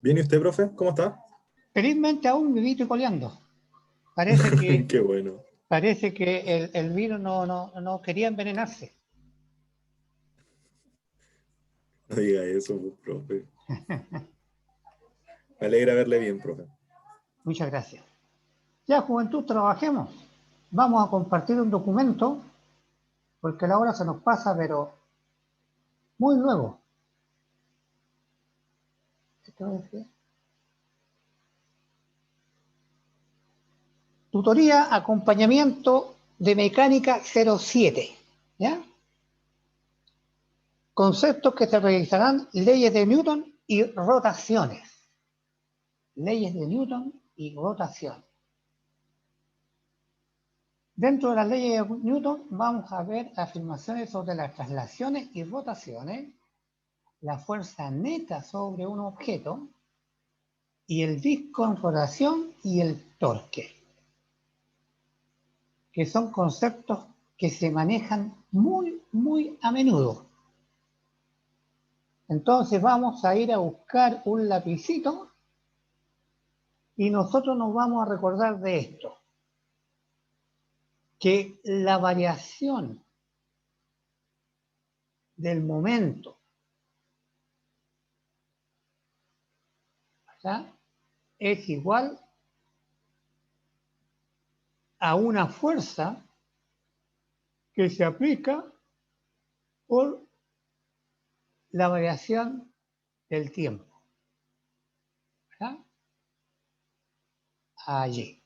Bien, ¿y usted, profe? ¿Cómo está? Felizmente aún vivito y coleando. Parece que, Qué bueno. parece que el virus no quería envenenarse. No diga eso, pues, profe. Me alegra verle bien, profe. Muchas gracias. Ya, juventud, trabajemos. Vamos a compartir un documento, porque la hora se nos pasa, pero muy luego. ¿Qué te voy a decir? Tutoría, acompañamiento de mecánica 07. ¿Ya? Conceptos que se realizarán leyes de Newton y rotaciones. Leyes de Newton y rotaciones. Dentro de las leyes de Newton vamos a ver afirmaciones sobre las traslaciones y rotaciones, la fuerza neta sobre un objeto y el disco en rotación y el torque, que son conceptos que se manejan muy a menudo. Entonces vamos a ir a buscar un lapicito y nosotros nos vamos a recordar de esto, que la variación del momento, ¿verdad?, es igual a una fuerza que se aplica por la variación del tiempo, ¿verdad?, allí.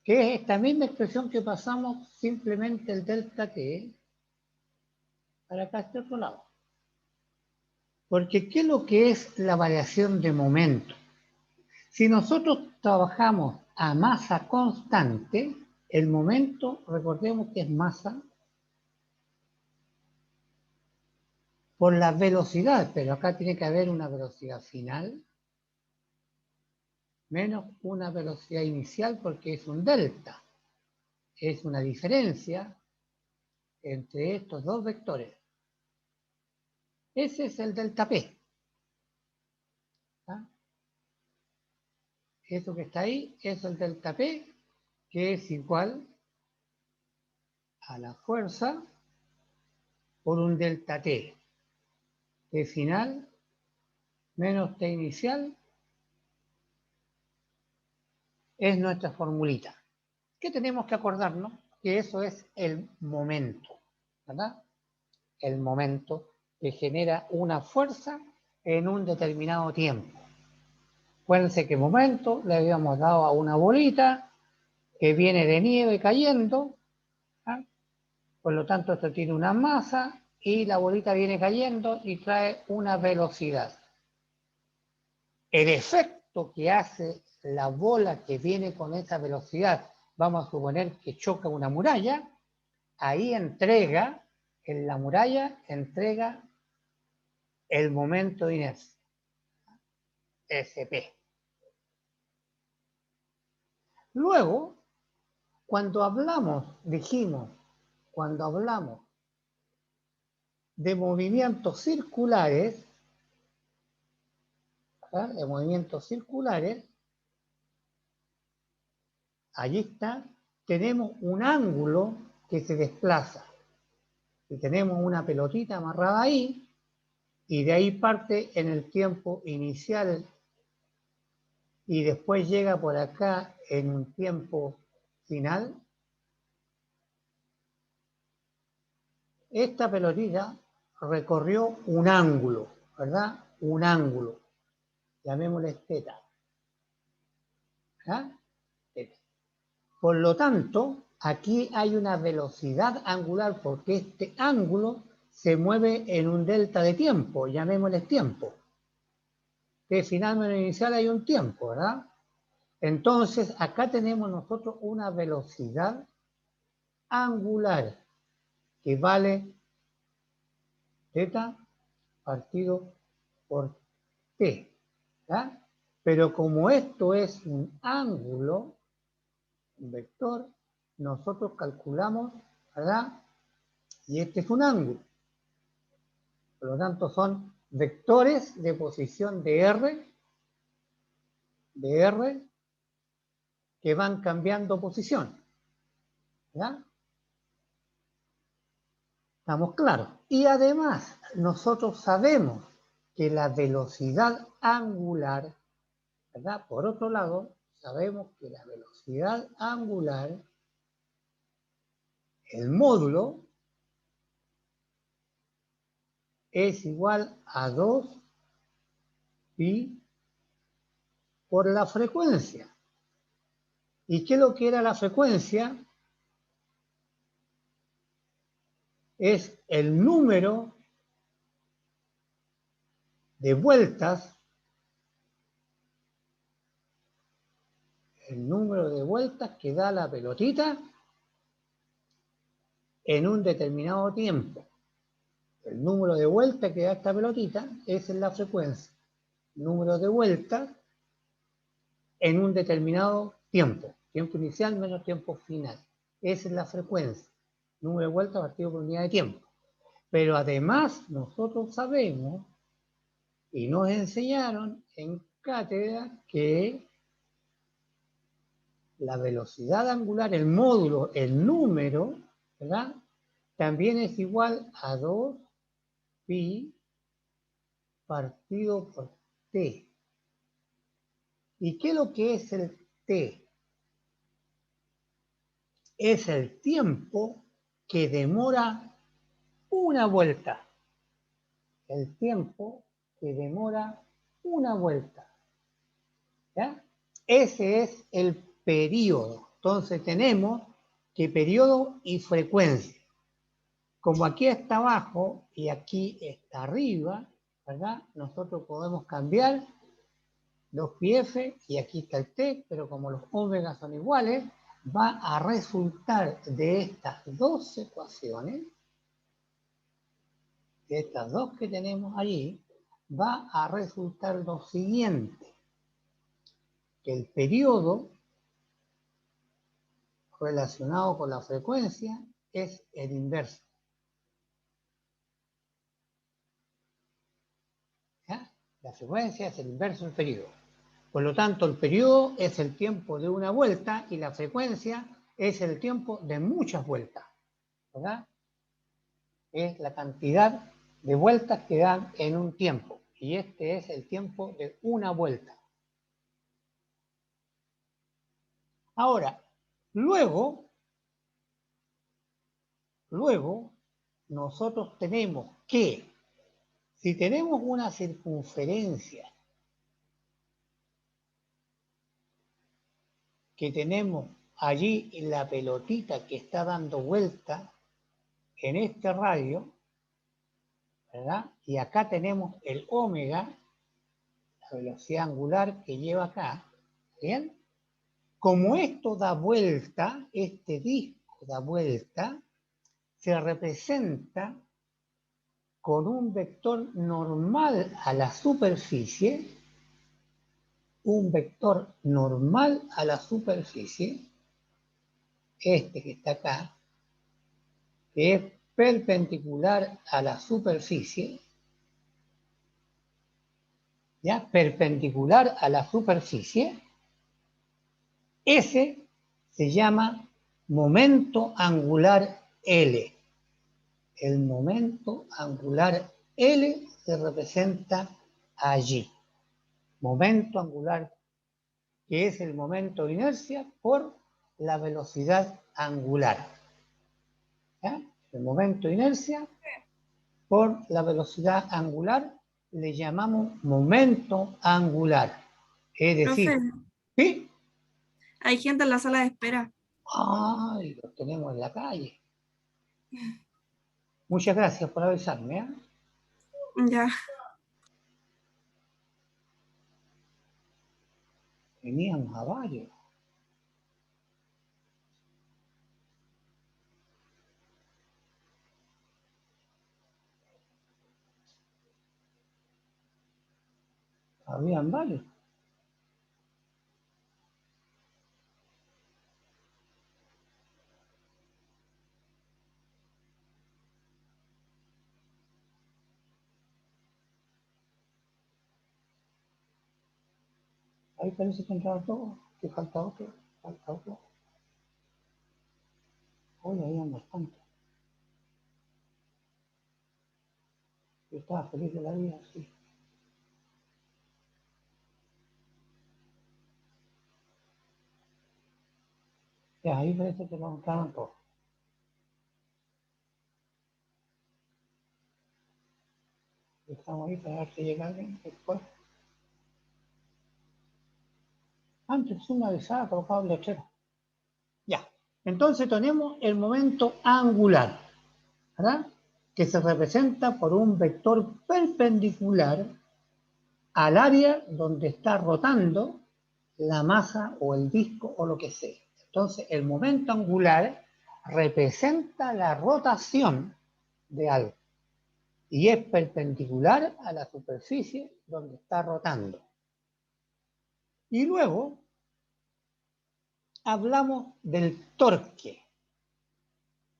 Que es esta misma expresión que pasamos simplemente el delta T para acá a este otro lado. Porque ¿qué es lo que es la variación de momento? Si nosotros trabajamos a masa constante, el momento, recordemos que es masa por la velocidad, pero acá tiene que haber una velocidad final menos una velocidad inicial porque es un delta. Es una diferencia entre estos dos vectores. Ese es el delta P. ¿Ah? Eso que está ahí es el delta P, que es igual a la fuerza por un delta T. T final menos T inicial es nuestra formulita. ¿Qué tenemos que acordarnos? Que eso es el momento, ¿verdad? El momento que genera una fuerza en un determinado tiempo. Acuérdense que momento le habíamos dado a una bolita que viene de nieve cayendo, ¿ah? Por lo tanto esto tiene una masa y la bolita viene cayendo y trae una velocidad. El efecto que hace la bola que viene con esa velocidad, vamos a suponer que choca una muralla, ahí entrega, en la muralla entrega el momento de inercia, SP. Luego, cuando hablamos de movimientos circulares, ¿verdad?, de movimientos circulares, allí está, tenemos un ángulo que se desplaza. Y tenemos una pelotita amarrada ahí, y de ahí parte en el tiempo inicial y después llega por acá en un tiempo final. Esta pelotita recorrió un ángulo, ¿verdad? Un ángulo. Llamémosle θ. ¿Ah? Por lo tanto, aquí hay una velocidad angular porque este ángulo se mueve en un delta de tiempo, llamémosle tiempo. Que final menos inicial hay un tiempo, ¿verdad? Entonces, acá tenemos nosotros una velocidad angular que vale θ partido por t, ¿verdad? Pero como esto es un ángulo, un vector, nosotros calculamos, ¿verdad? Y este es un ángulo. Por lo tanto, son vectores de posición de R de R que van cambiando posición. ¿Ya? ¿Estamos claros? Y además, nosotros sabemos que la velocidad angular, ¿verdad? Por otro lado, sabemos que la velocidad angular, el módulo, es igual a 2 pi por la frecuencia. ¿Y qué es lo que era la frecuencia? Es el número de vueltas, que da la pelotita en un determinado tiempo. El número de vueltas que da esta pelotita es la frecuencia. Número de vueltas en un determinado tiempo. Tiempo inicial menos tiempo final. Esa es la frecuencia. Número de vueltas partido por unidad de tiempo. Pero además nosotros sabemos y nos enseñaron en cátedra que la velocidad angular, el módulo, el número, ¿verdad? También es igual a 2 pi partido por t. ¿Y qué es lo que es el t? Es el tiempo que demora una vuelta. El tiempo que demora una vuelta. ¿Ya? Ese es el periodo. Entonces tenemos que periodo y frecuencia. Como aquí está abajo y aquí está arriba, ¿verdad? Nosotros podemos cambiar los pi f y aquí está el t, pero como los omegas son iguales, va a resultar de estas dos ecuaciones, de estas dos que tenemos allí, va a resultar lo siguiente, que el periodo relacionado con la frecuencia es el inverso. ¿Ya? La frecuencia es el inverso del periodo. Por lo tanto, el periodo es el tiempo de una vuelta y la frecuencia es el tiempo de muchas vueltas. ¿Verdad? Es la cantidad de vueltas que dan en un tiempo. Y este es el tiempo de una vuelta. Ahora, luego nosotros tenemos que, si tenemos una circunferencia que tenemos allí la pelotita que está dando vuelta en este radio, ¿verdad? Y acá tenemos el ómega, la velocidad angular que lleva acá, ¿bien? Como esto da vuelta, este disco da vuelta, se representa con un vector normal a la superficie, este que está acá, que es perpendicular a la superficie, ¿ya? Perpendicular a la superficie, ese se llama momento angular L. El momento angular L se representa allí. Momento angular, que es el momento de inercia por la velocidad angular. ¿Ya? El momento de inercia por la velocidad angular le llamamos momento angular. Es decir, Profe, ¿sí? hay gente en la sala de espera. ¡Ay! Lo tenemos en la calle. Muchas gracias por avisarme. ¿Eh? Ya. Veníamos a varios. Habían varios. Ahí parece que entraron todos, que falta otro, falta otro. Hoy habían bastante. Yo estaba feliz de la vida, sí. Ya, ahí parece que lo entraron todos. Estamos ahí para ver si llega alguien después. Antes una avisada colocado el letrero. Ya. Entonces tenemos el momento angular, ¿verdad? Que se representa por un vector perpendicular al área donde está rotando la masa o el disco o lo que sea. Entonces, el momento angular representa la rotación de algo y es perpendicular a la superficie donde está rotando. Y luego hablamos del torque.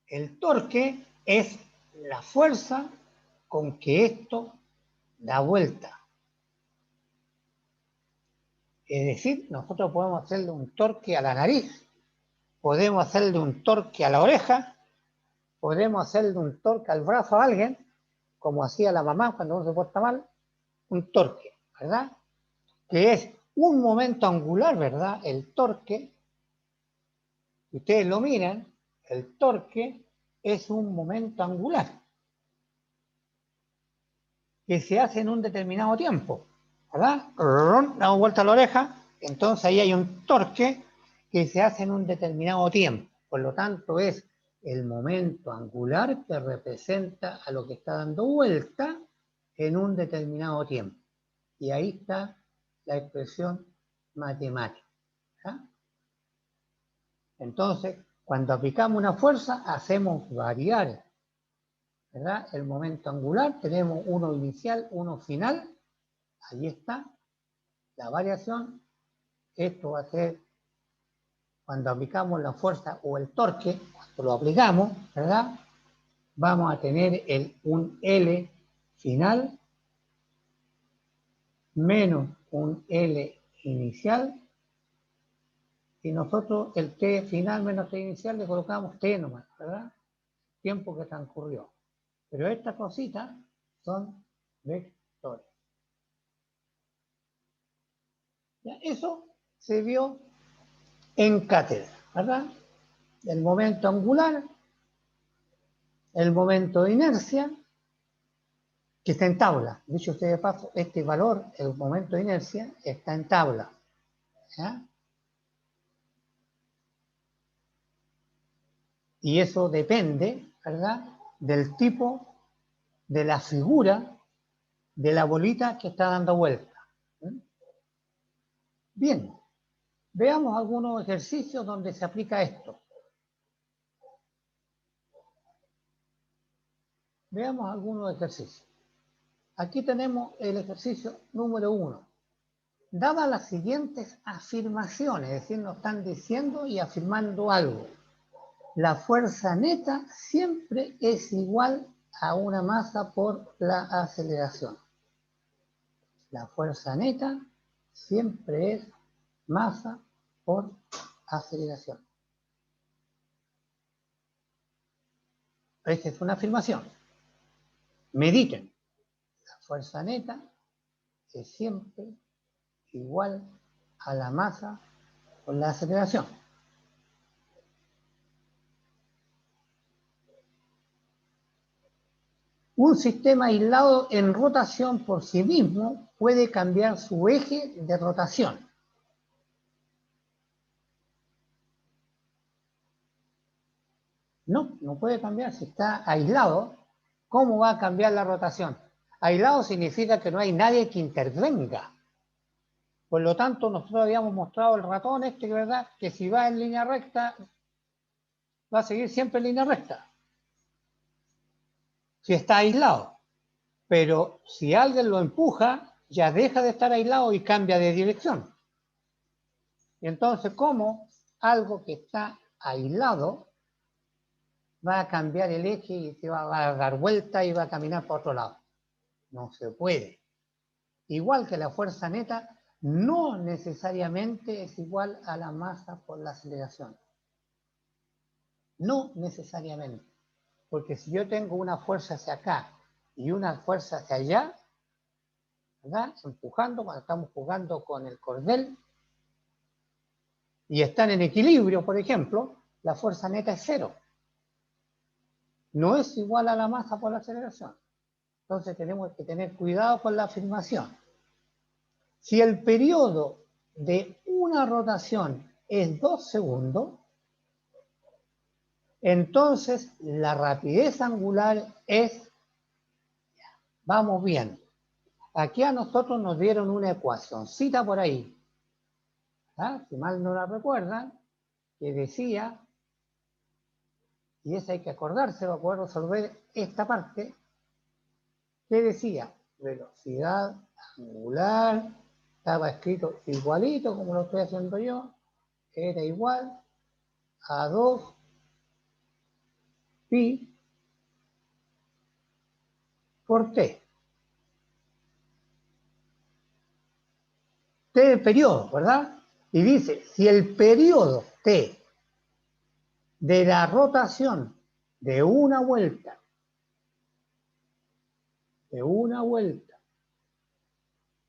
El torque es la fuerza con que esto da vuelta. Es decir, nosotros podemos hacerle un torque a la nariz, podemos hacerle un torque a la oreja, podemos hacerle un torque al brazo a alguien, como hacía la mamá cuando uno se porta mal, un torque, ¿verdad? Que es un momento angular, ¿verdad? El torque, si ustedes lo miran, el torque es un momento angular que se hace en un determinado tiempo, ¿verdad? Damos vuelta a la oreja, entonces ahí hay un torque que se hace en un determinado tiempo. Por lo tanto, es el momento angular que representa a lo que está dando vuelta en un determinado tiempo. Y ahí está la expresión matemática. ¿Ah? Entonces, cuando aplicamos una fuerza, hacemos variar, ¿verdad? El momento angular, tenemos uno inicial, uno final. Ahí está la variación. Esto va a ser cuando aplicamos la fuerza o el torque, cuando lo aplicamos, ¿verdad? Vamos a tener un L final menos un L inicial. Y nosotros el T final menos T inicial le colocamos T nomás, ¿verdad? Tiempo que transcurrió. Pero estas cositas son vectores. ¿Ya? Eso se vio en cátedra, ¿verdad? El momento angular, el momento de inercia, que está en tabla. Dicho usted de paso, este valor, el momento de inercia, está en tabla. ¿Ya? Y eso depende, ¿verdad?, del tipo de la figura de la bolita que está dando vuelta. Bien, veamos algunos ejercicios donde se aplica esto. Veamos algunos ejercicios. Aquí tenemos el ejercicio número 1. Dadas las siguientes afirmaciones, es decir, nos están diciendo y afirmando algo. La fuerza neta siempre es igual a una masa por la aceleración. La fuerza neta siempre es masa por aceleración. Esta es una afirmación. Mediten. La fuerza neta es siempre igual a la masa por la aceleración. Un sistema aislado en rotación por sí mismo puede cambiar su eje de rotación. No, no puede cambiar. Si está aislado, ¿cómo va a cambiar la rotación? Aislado significa que no hay nadie que intervenga. Por lo tanto, nosotros habíamos mostrado el ratón ¿verdad? Que si va en línea recta, va a seguir siempre en línea recta. Si está aislado. Pero si alguien lo empuja, ya deja de estar aislado y cambia de dirección. Y entonces, ¿cómo algo que está aislado va a cambiar el eje y se va a dar vuelta y va a caminar para otro lado? No se puede. Igual que la fuerza neta no necesariamente es igual a la masa por la aceleración. No necesariamente. Porque si yo tengo una fuerza hacia acá y una fuerza hacia allá, ¿verdad? Empujando, cuando estamos jugando con el cordel y están en equilibrio, por ejemplo, la fuerza neta es 0. No es igual a la masa por la aceleración. Entonces tenemos que tener cuidado con la afirmación. Si el periodo de una rotación es 2 segundos, entonces la rapidez angular es, vamos bien, aquí a nosotros nos dieron una ecuacióncita por ahí, ¿ah? Si mal no la recuerdan, que decía, y esa hay que acordarse para poder resolver esta parte, que decía velocidad angular, estaba escrito igualito como lo estoy haciendo yo, era igual a 2 pi por t. T el periodo, ¿verdad? Y dice, si el periodo t de la rotación de una vuelta,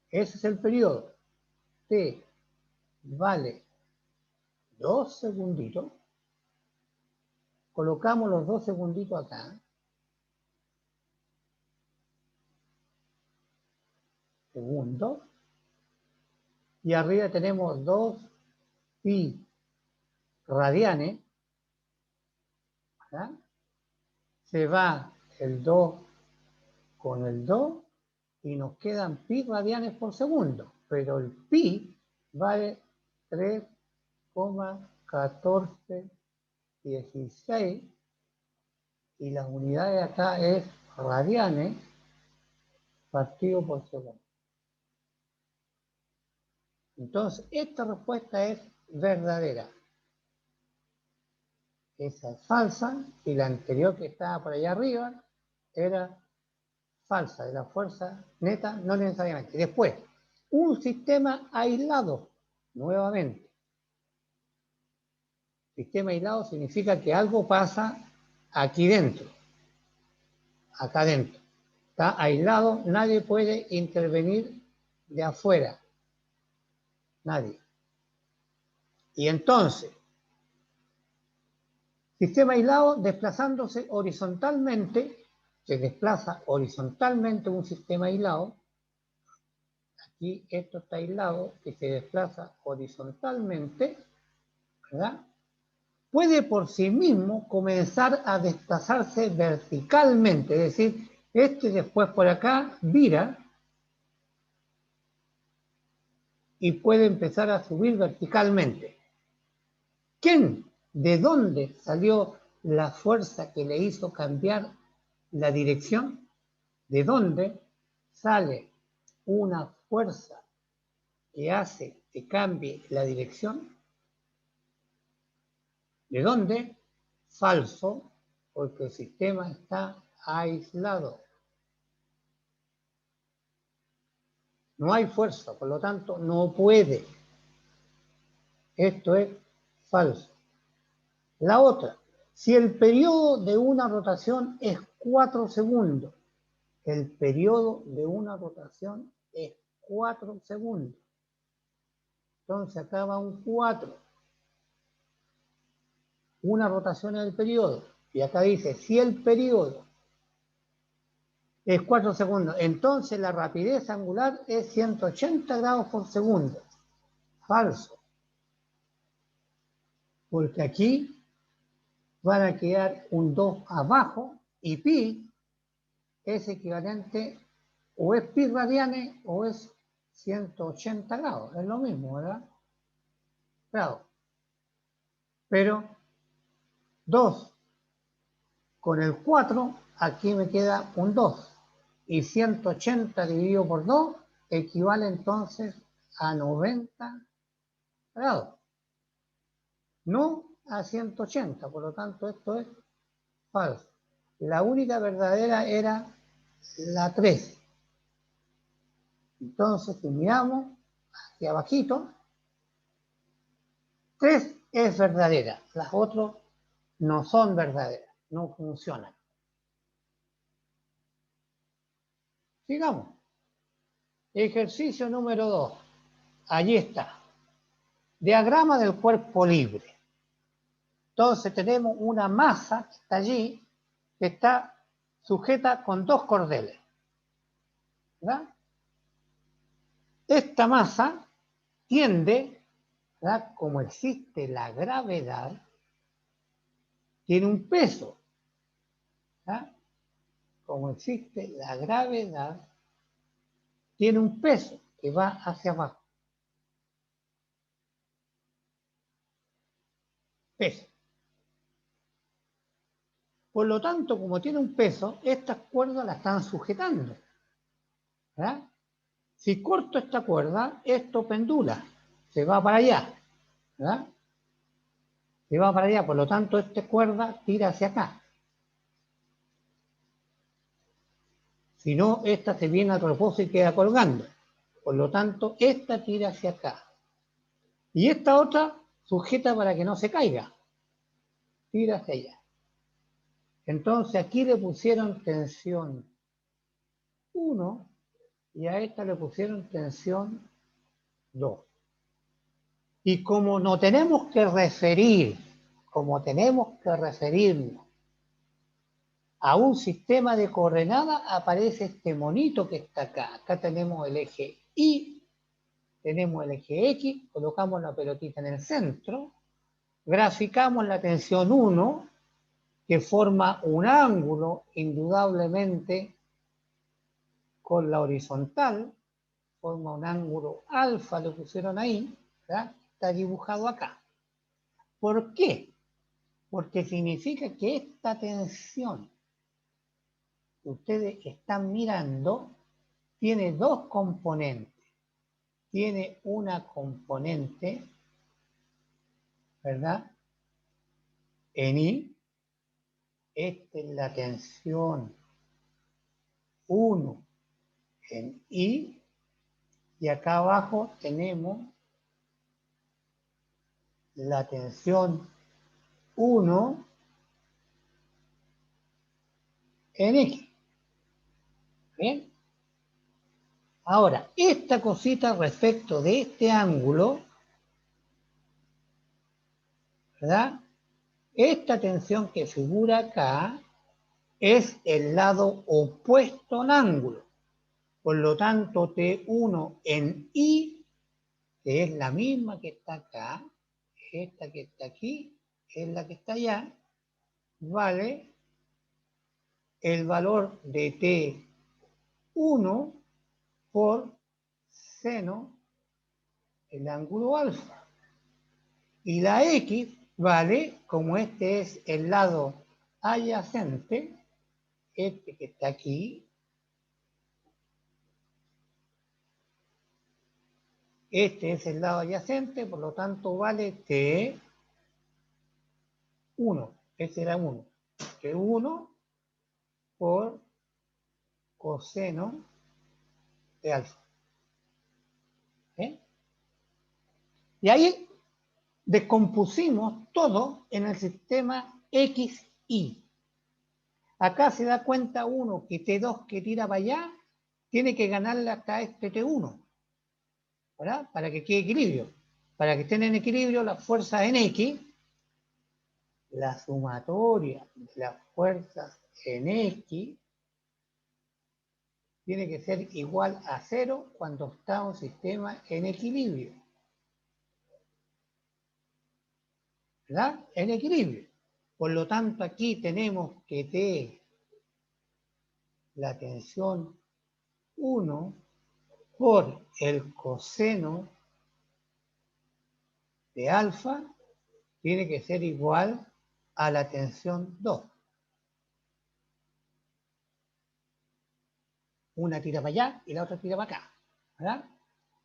ese es el periodo, t vale 2 segunditos, colocamos los 2 segunditos acá, segundos, y arriba tenemos 2 pi radianes, ¿verdad? Se va el 2 con el 2 y nos quedan pi radianes por segundo, pero el pi vale 3,1416 y la unidad de acá es radianes partido por segundo. Entonces, esta respuesta es verdadera. Esa es falsa y la anterior que estaba por allá arriba era falsa, de la fuerza neta, no necesariamente. Después, un sistema aislado, nuevamente. Sistema aislado significa que algo pasa aquí dentro, acá dentro. Está aislado, nadie puede intervenir de afuera. Nadie. Y entonces, sistema aislado desplazándose horizontalmente, se desplaza horizontalmente un sistema aislado. Aquí esto está aislado, que se desplaza horizontalmente, ¿verdad? Puede por sí mismo comenzar a desplazarse verticalmente, es decir, este después por acá vira y puede empezar a subir verticalmente. ¿Quién? ¿De dónde salió la fuerza que le hizo cambiar la dirección? ¿De dónde sale una fuerza que hace que cambie la dirección? ¿De dónde? Falso, porque el sistema está aislado. No hay fuerza, por lo tanto, no puede. Esto es falso. La otra, si el periodo de una rotación es 4 segundos, el periodo de una rotación es 4 segundos. Entonces acá va un 4. Una rotación en el periodo. Y acá dice, si el periodo es 4 segundos, entonces la rapidez angular es 180 grados por segundo. Falso. Porque aquí van a quedar un 2 abajo y pi es equivalente, o es pi radianes o es 180 grados. Es lo mismo, ¿verdad? Claro. Pero 2 con el 4, aquí me queda un 2. Y 180 dividido por 2 equivale entonces a 90 grados. No a 180, por lo tanto esto es falso. La única verdadera era la 3. Entonces, si miramos, aquí abajito, 3 es verdadera, las otras no son verdaderas, no funcionan. Sigamos. Ejercicio número 2. Allí está. Diagrama del cuerpo libre. Entonces tenemos una masa que está allí, que está sujeta con 2 cordeles. ¿Verdad? Esta masa tiende, ¿verdad? Como existe la gravedad, tiene un peso. ¿Verdad? Como existe la gravedad, tiene un peso que va hacia abajo. Peso. Por lo tanto, como tiene un peso, estas cuerdas la están sujetando. ¿Verdad? Si corto esta cuerda, esto pendula, se va para allá. ¿Verdad? Se va para allá, por lo tanto, esta cuerda tira hacia acá. Si no, esta se viene a propósito y queda colgando. Por lo tanto, esta tira hacia acá. Y esta otra sujeta para que no se caiga. Tira hacia allá. Entonces aquí le pusieron tensión 1 y a esta le pusieron tensión 2. Y como no tenemos que referir, como tenemos que referirnos a un sistema de coordenadas, aparece este monito que está acá. Acá tenemos el eje Y, tenemos el eje X, colocamos la pelotita en el centro, graficamos la tensión 1, que forma un ángulo indudablemente con la horizontal, forma un ángulo alfa, lo pusieron ahí, ¿verdad? Está dibujado acá. ¿Por qué? Porque significa que esta tensión que ustedes están mirando tiene 2 componentes. Tiene una componente, ¿verdad? En I, esta es la tensión 1 en I, y acá abajo tenemos la tensión 1 en X. ¿Bien? Ahora, esta cosita respecto de este ángulo, ¿verdad? Esta tensión que figura acá es el lado opuesto al ángulo. Por lo tanto, T1 en I, que es la misma que está acá, esta que está aquí, es la que está allá, vale el valor de T1 por seno el ángulo alfa. Y la X vale, como este es el lado adyacente, este que está aquí, este es el lado adyacente, por lo tanto vale T1, este era 1, T1 por coseno de alfa. ¿Eh? Y ahí descompusimos todo en el sistema XY. Acá se da cuenta uno que T2 que tira para allá tiene que ganarle hasta este T1, ¿verdad? Para que quede equilibrio. Para que estén en equilibrio las fuerzas en X, la sumatoria de las fuerzas en X tiene que ser igual a 0 cuando está un sistema en equilibrio. ¿Verdad? En equilibrio. Por lo tanto, aquí tenemos que T, la tensión 1 por el coseno de alfa tiene que ser igual a la tensión 2. Una tira para allá y la otra tira para acá, ¿verdad?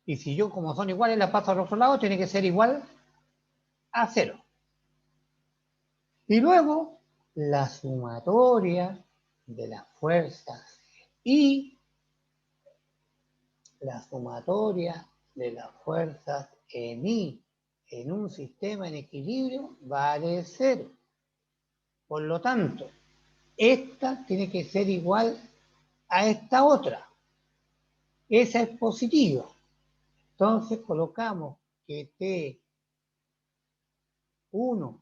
Y si yo, como son iguales, la paso al otro lado, tiene que ser igual a 0. Y luego, la sumatoria de las fuerzas y la sumatoria de las fuerzas en I en un sistema en equilibrio vale 0. Por lo tanto, esta tiene que ser igual a esta otra. Esa es positiva. Entonces colocamos que T1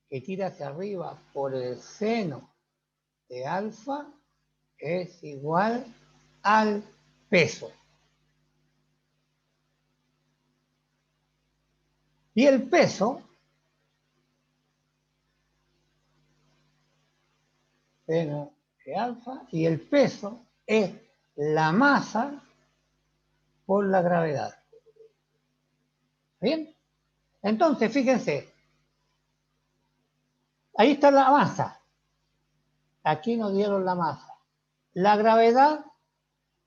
que tira hacia arriba por el seno de alfa es igual al peso. Y el peso, seno de alfa, y el peso es la masa por la gravedad. ¿Bien? Entonces, fíjense, ahí está la masa. Aquí nos dieron la masa. La gravedad,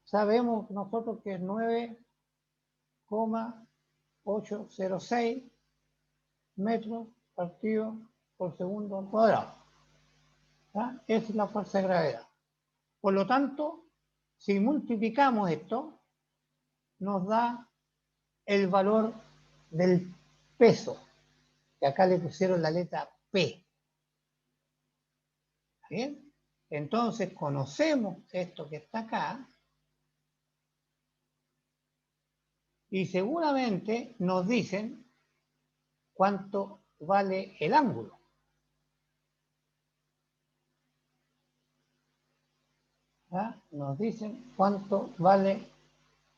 sabemos nosotros que es 9,806 metros partido por segundo al cuadrado. ¿Ya? Esa es la fuerza de gravedad. Por lo tanto, si multiplicamos esto, nos da el valor del peso, que acá le pusieron la letra P. ¿Bien? Entonces conocemos esto que está acá y seguramente nos dicen cuánto vale el ángulo. ¿Ya? Nos dicen cuánto vale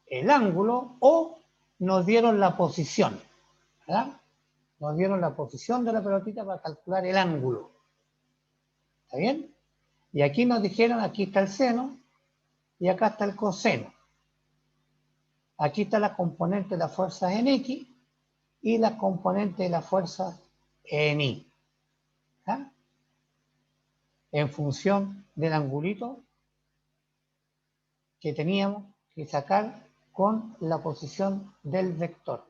el ángulo o nos dieron la posición. ¿Verdad? Nos dieron la posición de la pelotita para calcular el ángulo. ¿Está bien? Y aquí nos dijeron, aquí está el seno y acá está el coseno. Aquí está la componente de las fuerzas en X y la componente de las fuerzas en Y. ¿Ya? En función del angulito que teníamos que sacar con la posición del vector.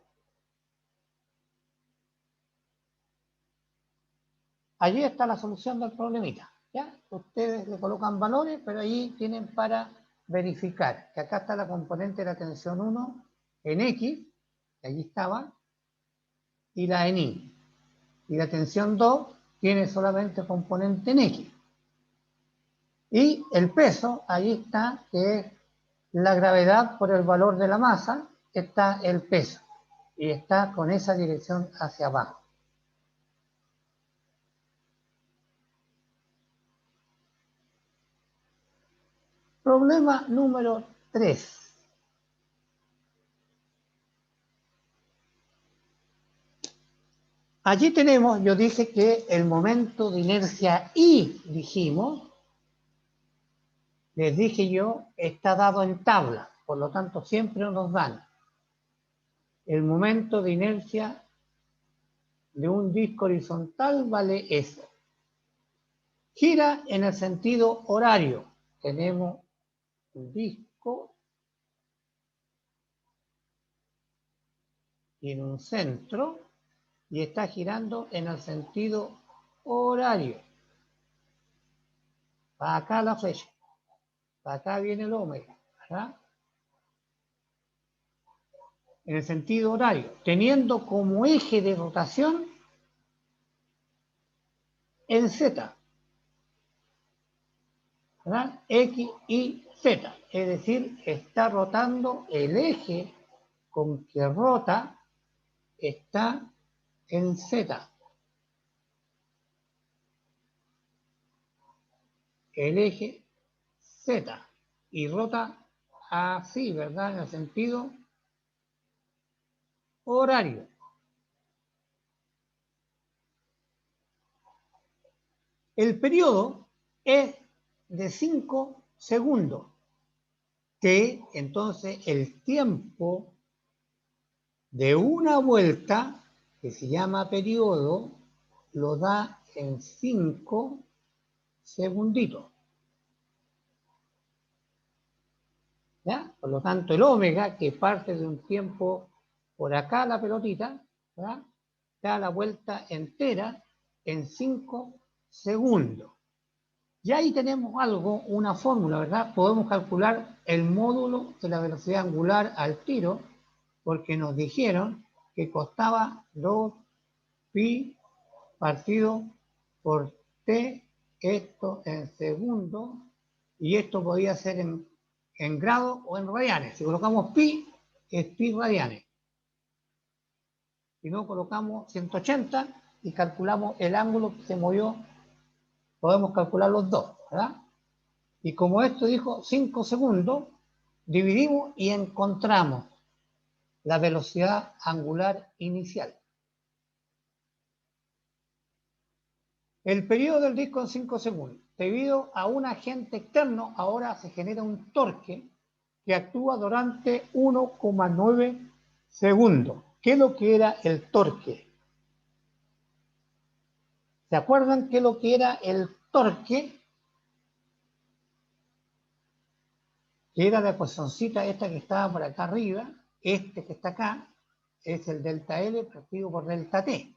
Allí está la solución del problemita. ¿Ya? Ustedes le colocan valores, pero ahí tienen para verificar que acá está la componente de la tensión 1 en X, que allí estaba, y la en Y. Y la tensión 2 tiene solamente componente en X. Y el peso, ahí está, que es la gravedad por el valor de la masa, está el peso. Y está con esa dirección hacia abajo. Problema número 3. Allí tenemos, yo dije que el momento de inercia I, dijimos, les dije yo, está dado en tabla, por lo tanto siempre nos dan el momento de inercia de un disco horizontal vale eso. Gira en el sentido horario. Tenemos un disco en un centro y está girando en el sentido horario. Para acá la flecha. Para acá viene el omega, ¿verdad? En el sentido horario, teniendo como eje de rotación el Z, ¿verdad? X, Y, Z. Es decir, está rotando el eje con que rota, está en Z. El eje Z. Y rota así, ¿verdad? En el sentido horario. El periodo es de 5 segundos. T, entonces, el tiempo de una vuelta, que se llama periodo, lo da en 5 segunditos. ¿Ya? Por lo tanto, el omega, que parte de un tiempo por acá la pelotita, ¿verdad? Da la vuelta entera en 5 segundos. Y ahí tenemos algo, una fórmula, ¿verdad? Podemos calcular el módulo de la velocidad angular al tiro, porque nos dijeron que costaba 2 pi partido por t, esto en segundo, y esto podía ser en grado o en radianes. Si colocamos pi, es pi radianes. Si no, colocamos 180 y calculamos el ángulo que se movió, podemos calcular los dos, ¿verdad? Y como esto dijo 5 segundos, dividimos y encontramos la velocidad angular inicial. El periodo del disco en 5 segundos. Debido a un agente externo, ahora se genera un torque que actúa durante 1,9 segundos. ¿Qué es lo que era el torque? ¿Se acuerdan qué es lo que era el torque? Que era la ecuacioncita esta que estaba por acá arriba, este que está acá, es el delta L partido por delta T.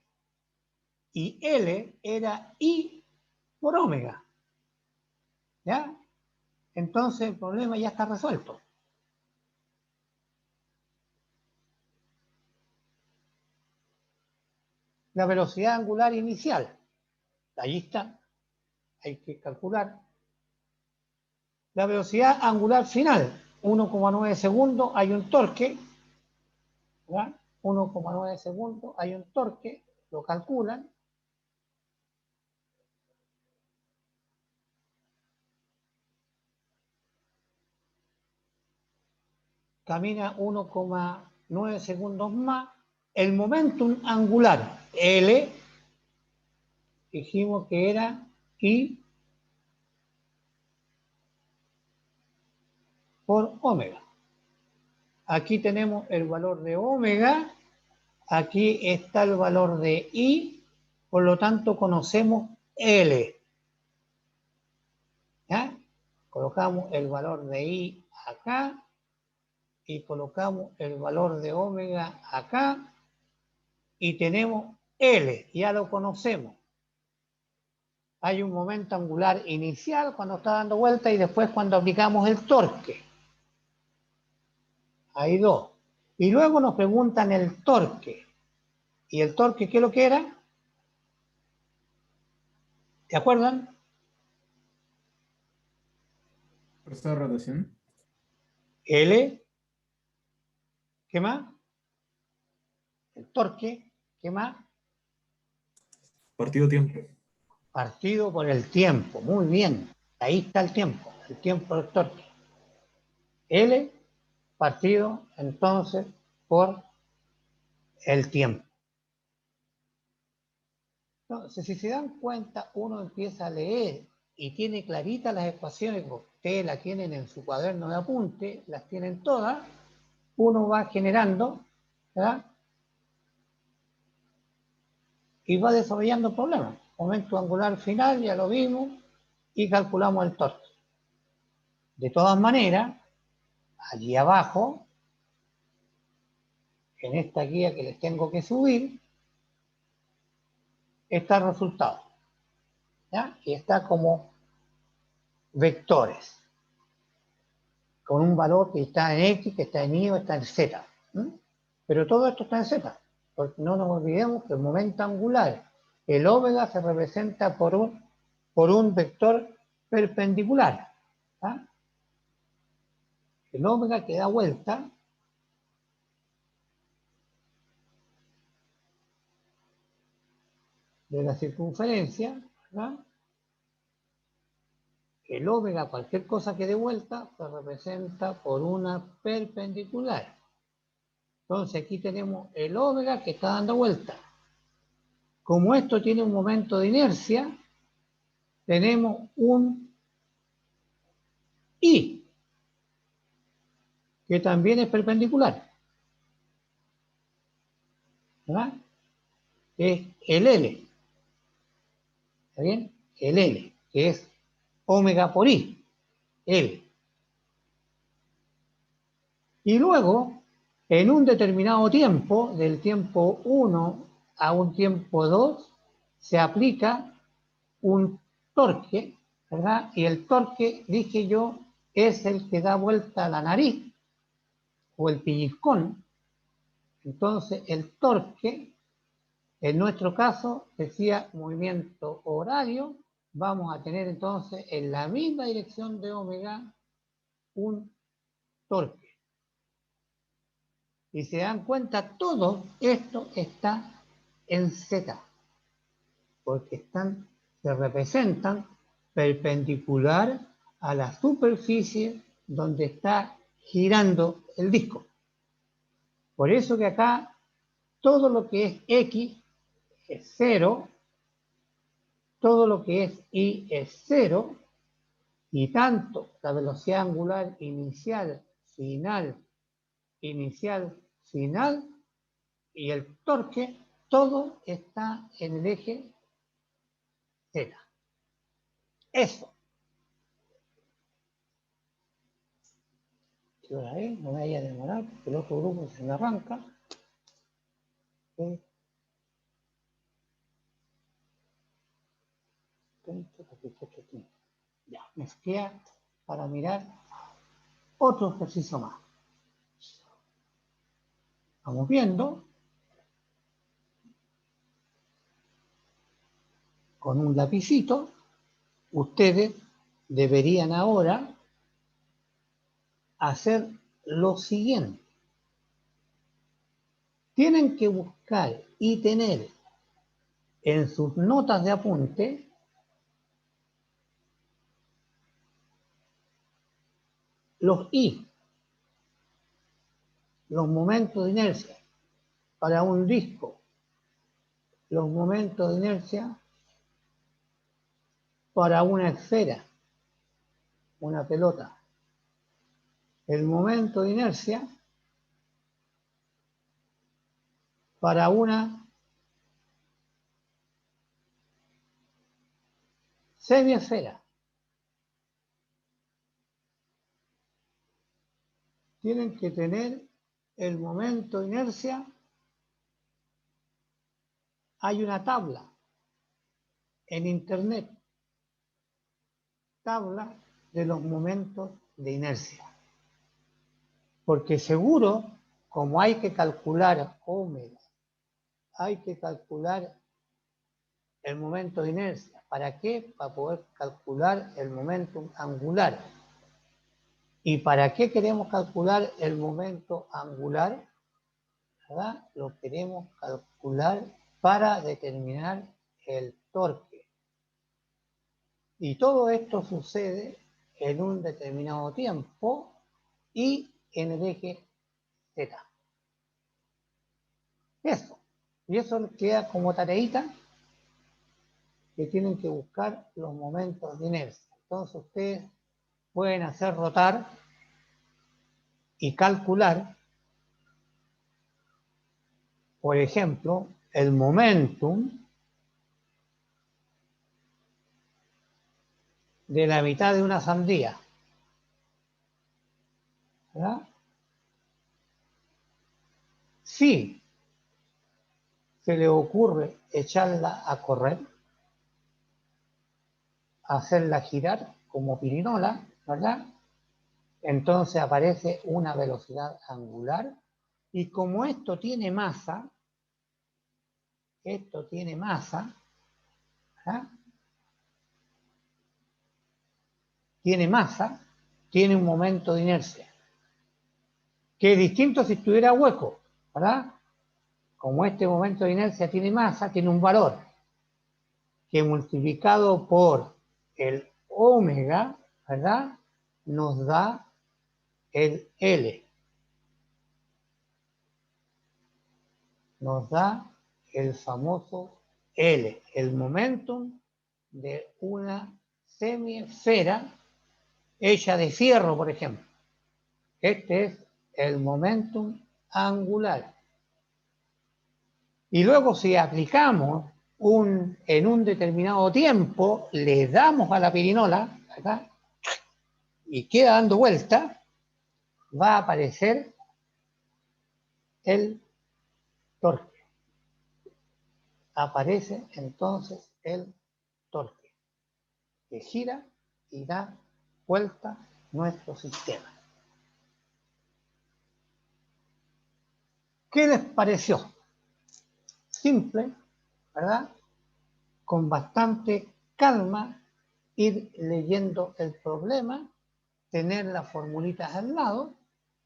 Y L era I por omega. ¿Ya? Entonces el problema ya está resuelto. La velocidad angular inicial, ahí está, hay que calcular. La velocidad angular final, 1,9 segundos, hay un torque, 1,9 segundos, hay un torque, lo calculan. Camina 1,9 segundos más. El momentum angular, L, dijimos que era I por omega. Aquí tenemos el valor de omega, aquí está el valor de I, por lo tanto conocemos L. ¿Ya? Colocamos el valor de I acá y colocamos el valor de omega acá y tenemos L, ya lo conocemos. Hay un momento angular inicial cuando está dando vuelta y después cuando aplicamos el torque. Hay dos. Y luego nos preguntan el torque. ¿Y el torque qué es lo que era? ¿Se acuerdan? Fuerza de rotación. L. ¿Qué más? El torque. ¿Qué más? Partido tiempo. Partido por el tiempo. Muy bien. Ahí está el tiempo del torque. L partido entonces por el tiempo. Entonces, si se dan cuenta, uno empieza a leer y tiene claritas las ecuaciones, que ustedes las tienen en su cuaderno de apunte, las tienen todas, uno va generando, ¿verdad? Y va desarrollando problemas. Momento angular final, ya lo vimos, y calculamos el torque. De todas maneras, allí abajo, en esta guía que les tengo que subir, está el resultado. ¿Ya? Y está como vectores, con un valor que está en X, que está en Y o está en Z. Pero todo esto está en Z, porque no nos olvidemos que el momento angular, el omega se representa por un vector perpendicular. ¿Ah? El omega que da vuelta de la circunferencia, ¿verdad? El omega, cualquier cosa que dé vuelta, se representa por una perpendicular. Entonces aquí tenemos el omega que está dando vuelta. Como esto tiene un momento de inercia, tenemos un I, que también es perpendicular. ¿Verdad? Es el L. ¿Está bien? El L, que es omega por I. L. Y luego, en un determinado tiempo, del tiempo 1 a un tiempo 2, se aplica un torque, ¿verdad? Y el torque, dije yo, es el que da vuelta a la nariz, o el pellizcón, Entonces, el torque, en nuestro caso, decía movimiento horario, vamos a tener entonces en la misma dirección de omega un torque. Y se dan cuenta, todo esto está en Z, porque se representan perpendicular a la superficie donde está girando el disco. Por eso que acá todo lo que es X es 0, todo lo que es Y es 0, y tanto la velocidad angular inicial, final, y el torque, todo está en el eje Z. Eso. ¿Qué hora es? No me vaya a demorar, porque el otro grupo se me arranca. Ya, me queda para mirar otro ejercicio más. Vamos viendo con un lapicito. Ustedes deberían ahora hacer lo siguiente. Tienen que buscar y tener en sus notas de apunte los I, los momentos de inercia para un disco, los momentos de inercia para una esfera, una pelota, el momento de inercia para una semiesfera. Tienen que tener el momento de inercia. Hay una tabla en internet, tabla de los momentos de inercia. Porque seguro, como hay que calcular omega, hay que calcular el momento de inercia. ¿Para qué? Para poder calcular el momento angular. ¿Y para qué queremos calcular el momento angular? ¿Verdad? Lo queremos calcular para determinar el torque. Y todo esto sucede en un determinado tiempo y en el eje Z. Eso. Y eso queda como tareita que tienen que buscar los momentos de inercia. Entonces ustedes pueden hacer rotar y calcular, por ejemplo, el momentum de la mitad de una sandía. ¿Verdad? Si se le ocurre echarla a correr, hacerla girar como pirinola, ¿verdad? Entonces aparece una velocidad angular y como esto tiene masa, ¿verdad? Tiene masa, tiene un momento de inercia, que es distinto si estuviera hueco, ¿verdad? Como este momento de inercia tiene masa, tiene un valor que multiplicado por el omega, ¿verdad? Nos da el L. Nos da el famoso L, el momentum de una semiesfera hecha de fierro, por ejemplo. Este es el momentum angular. Y luego si aplicamos en un determinado tiempo, le damos a la pirinola, ¿verdad? Y queda dando vuelta, va a aparecer el torque. Aparece entonces el torque, que gira y da vuelta nuestro sistema. ¿Qué les pareció? Simple, ¿verdad? Con bastante calma, ir leyendo el problema, tener las formulitas al lado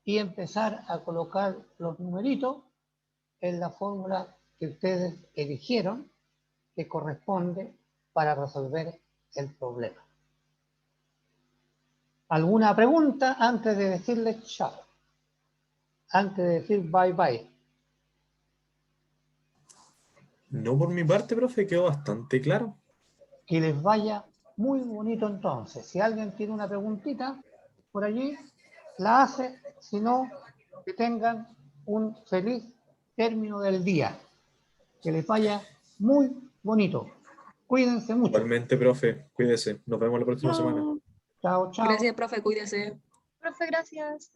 y empezar a colocar los numeritos en la fórmula que ustedes eligieron que corresponde para resolver el problema. ¿Alguna pregunta antes de decirles chao? Antes de decir bye bye. No por mi parte, profe, quedó bastante claro. Que les vaya muy bonito entonces. Si alguien tiene una preguntita por allí, la hace. Si no, que tengan un feliz término del día. Que les vaya muy bonito. Cuídense mucho. Igualmente, profe, cuídese. Nos vemos la próxima semana. No. Chao, chao. Gracias, profe, cuídese. Profe, gracias.